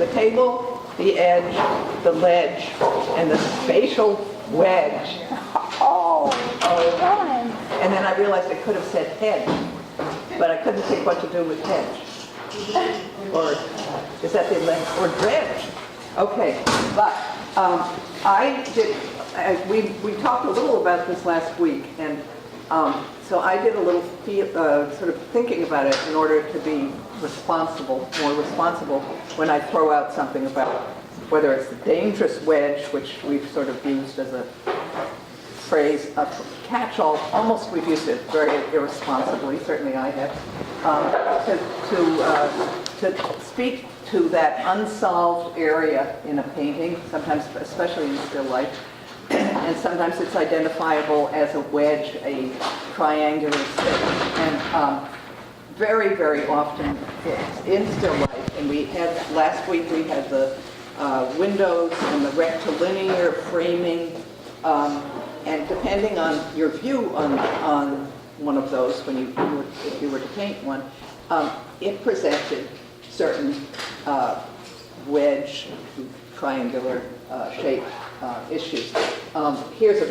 the table, the edge, the ledge, and the spatial wedge. Oh, fun. And then I realized I could have said hedge, but I couldn't think what to do with hedge. Or is that the ledge? Or dredge? Okay, but we talked a little about this last week, and so I did a little sort of thinking about it in order to be responsible, more responsible when I throw out something about whether it's the dangerous wedge, which we've sort of used as a phrase, a catch-all. Almost we've used it very irresponsibly, certainly I have, to speak to that unsolved area in a painting, sometimes especially in still life. And sometimes it's identifiable as a wedge, a triangular shape. And very, very often it's in still life. And we had, last week we had the windows and the rectilinear framing. And depending on your view on one of those, if you were to paint one, it presented certain wedge, triangular shape issues. Here's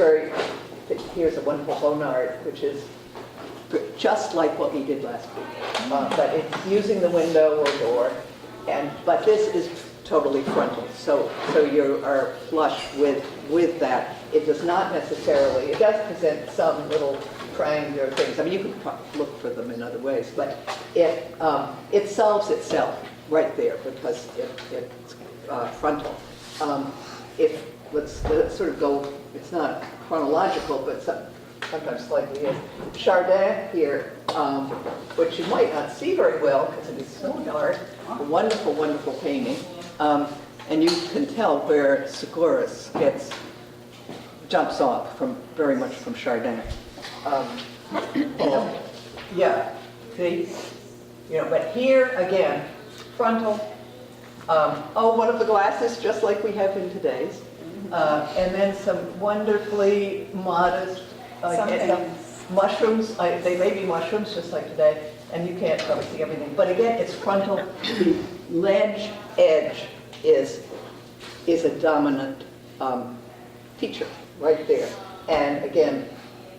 a wonderful Bonnard, which is just like what we did last week, but it's using the window or door, but this is totally frontal. So you are flush with that. It does not necessarily. It does present some little triangular things. I mean, you could look for them in other ways, but it solves itself right there because it's frontal. Let's sort of go. It's not chronological, but sometimes slightly is. Chardin here, which you might not see very well because it is so dark. A wonderful, wonderful painting. And you can tell where Segouris jumps off very much from Chardin. Yeah, see, but here again, frontal. One of the glasses, just like we have in today's, and then some wonderfully modest mushrooms. They may be mushrooms, just like today, and you can't probably see everything. But again, it's frontal. The ledge edge is a dominant feature right there, and again,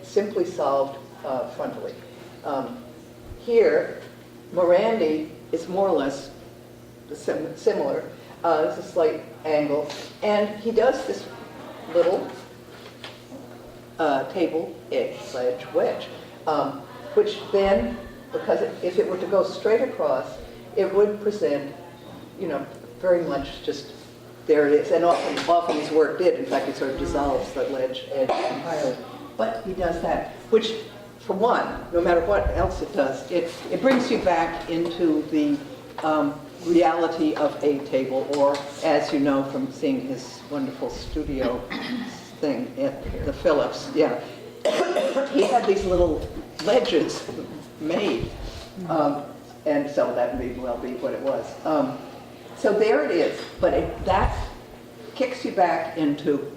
simply solved frontally. Here, Morandi is more or less similar. It's a slight angle, and he does this little table edge ledge wedge, which then, because if it were to go straight across, it would present, very much just there it is. And often his work did. In fact, it sort of dissolves the ledge edge entirely. But he does that, which, for one, no matter what else it does, it brings you back into the reality of a table, or, as you know from seeing his wonderful studio thing at the Phillips, yeah. He had these little ledges made, and so that may well be what it was. So there it is, but that kicks you back into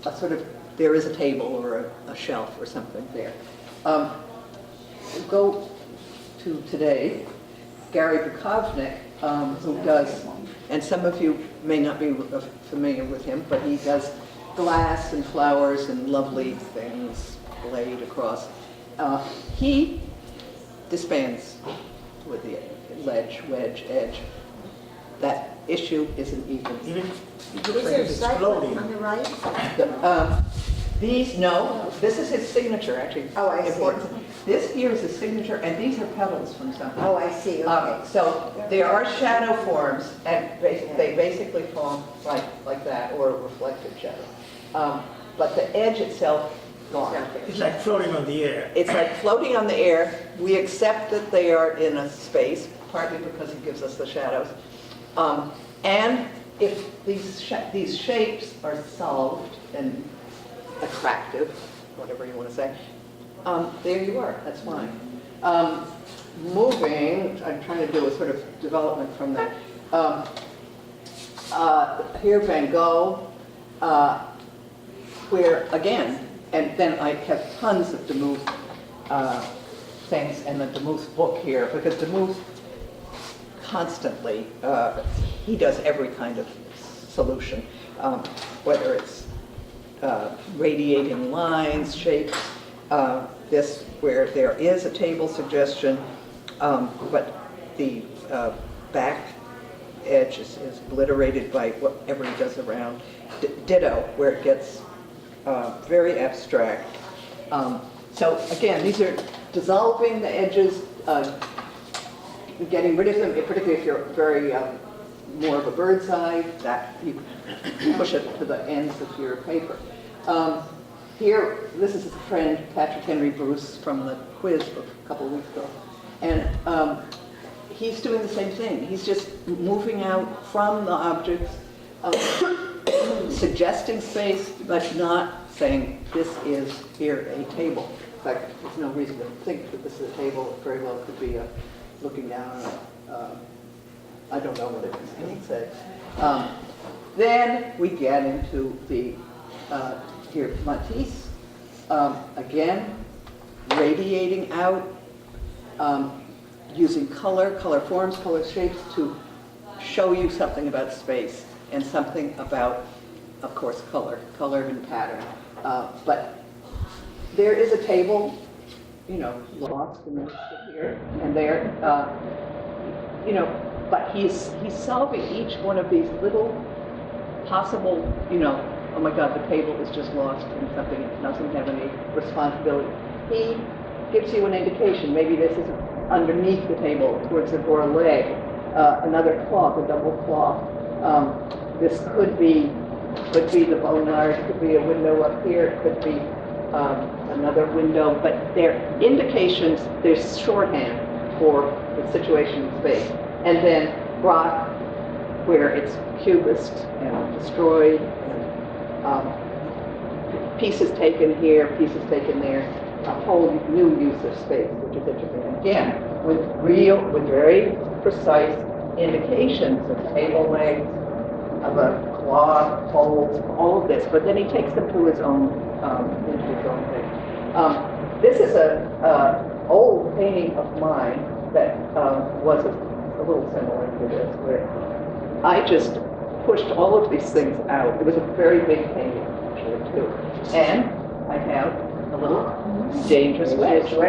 a sort of, there is a table or a shelf or something there. Go to today, Gary Bukovnik, who does, and some of you may not be familiar with him, but he does glass and flowers and lovely things laid across. He disbands with the ledge, wedge, edge. That issue isn't even. Is there a site on the right? No, this is his signature, actually. Oh, I see. This here is his signature, and these are petals from something. Oh, I see, okay. So there are shadow forms, and they basically form like that, or a reflective shadow. But the edge itself, gone. It's like floating on the air. It's like floating on the air. We accept that they are in a space, partly because it gives us the shadows. And if these shapes are solved and attractive, whatever you want to say, there you are, that's fine. Moving, I'm trying to do a sort of development from that. Here Van Gogh, where again, and then I have tons of Demuth things and the Demuth book here, because Demuth constantly he does every kind of solution, whether it's radiating lines, shapes, this where there is a table suggestion, but the back edge is obliterated by whatever he does around. Ditto, where it gets very abstract. So again, these are dissolving the edges, getting rid of them, particularly if you're very more of a bird's eye, that you push it to the ends of your paper. Here, this is a friend, Patrick Henry Bruce, from the quiz a couple of weeks ago. And he's doing the same thing. He's just moving out from the objects, suggesting space, but not saying, this is here a table. In fact, there's no reason to think that this is a table. It very well could be looking down on I don't know what it is, say. Then we get into the, here, Matisse, again, radiating out, using color forms, color shapes to show you something about space and something about, of course, color and pattern. But there is a table, lost in the midst of here and there, but he's solving each one of these little possible, oh my God, the table is just lost in something, it doesn't have any responsibility. He gives you an indication, maybe this is underneath the table, towards it, or a leg, another cloth, a double cloth. This could be the Bonnard, could be a window up here, it could be another window, but they're indications, there's shorthand for the situation in space. And then rock, where it's cubist and destroyed, and pieces taken here, pieces taken there, a whole new use of space, which is interesting. Again, with very precise indications of table legs, of a cloth, holes, all of this, but then he takes them to his own, into his own thing. This is a old painting of mine that was a little similar to this, where I just pushed all of these things out. It was a very big painting, actually, too. And I have a little dangerous wedge. So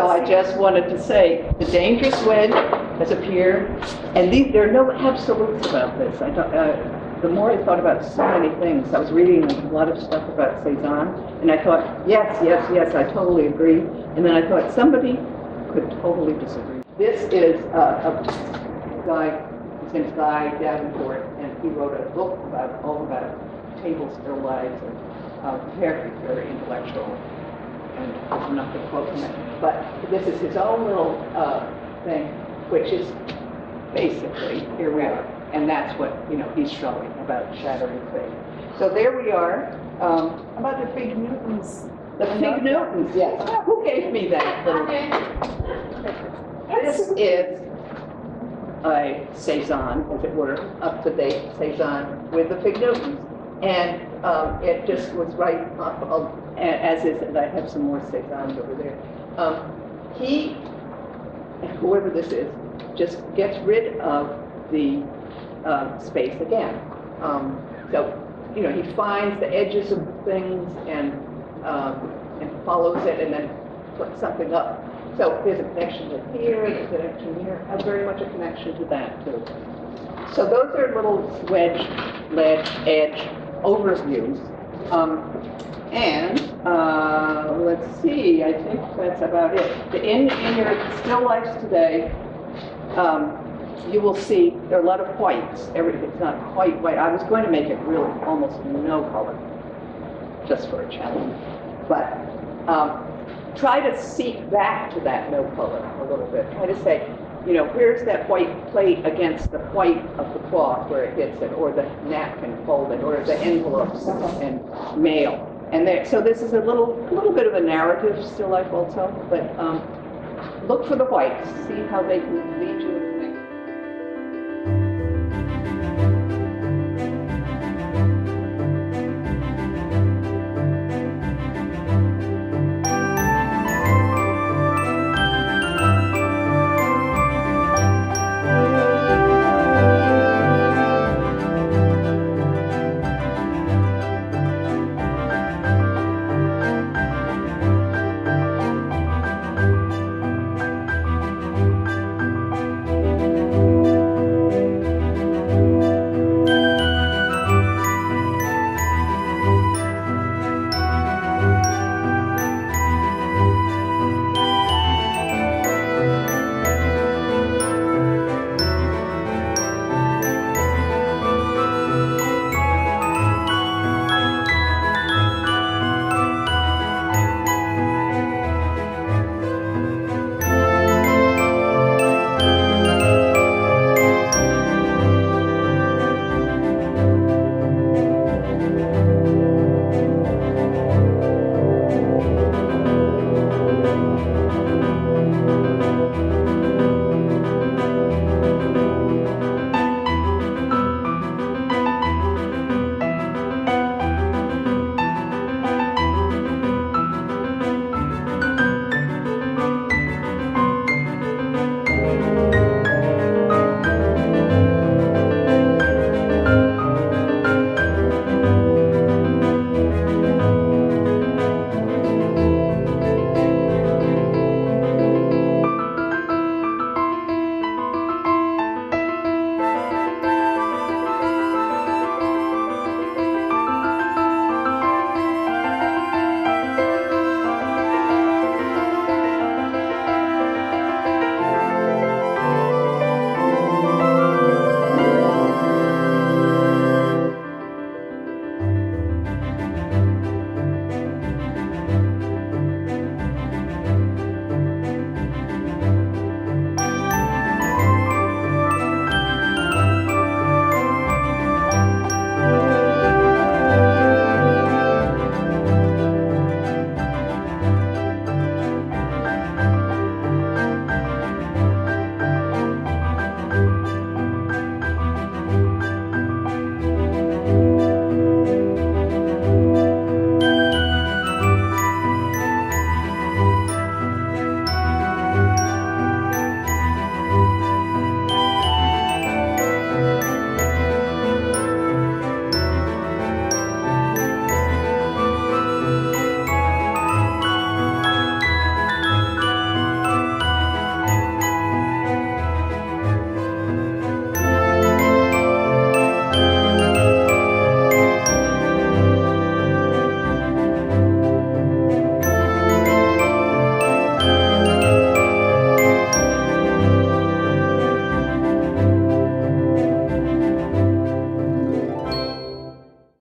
I just wanted to say, the dangerous wedge has appeared, and there are no absolutes about this. The more I thought about so many things, I was reading a lot of stuff about Cezanne, and I thought, yes, I totally agree. And then I thought, somebody could totally disagree. This is a guy, his name's Guy Davenport, and he wrote a book all about table still lives, and very, very intellectual. And I'm not going to quote him, but this is his own little thing, which is basically, here we are, and that's what he's showing about shattering space. So there we are. About the Fig Newtons. The Fig Newtons, yes. Who gave me that little? This is a Cezanne, as it were, up-to-date Cezanne with the Fig Newtons. And it just was right off of, as is, and I have some more Cezannes over there. He, whoever this is, just gets rid of the space again. So, he finds the edges of things and follows it and then puts something up. So there's a connection to here, there's a connection here, very much a connection to that too. So those are little wedge, ledge, edge overviews. Let's see, I think that's about it. In your still lifes today, you will see there are a lot of whites. Everything's not quite white. I was going to make it really almost no color, just for a challenge. But try to seek back to that no color a little bit. Try to say, where's that white plate against the white of the cloth where it hits it, or the napkin folded, or the envelopes and mail. And so this is a little bit of a narrative still life also, but look for the whites, see how they can lead you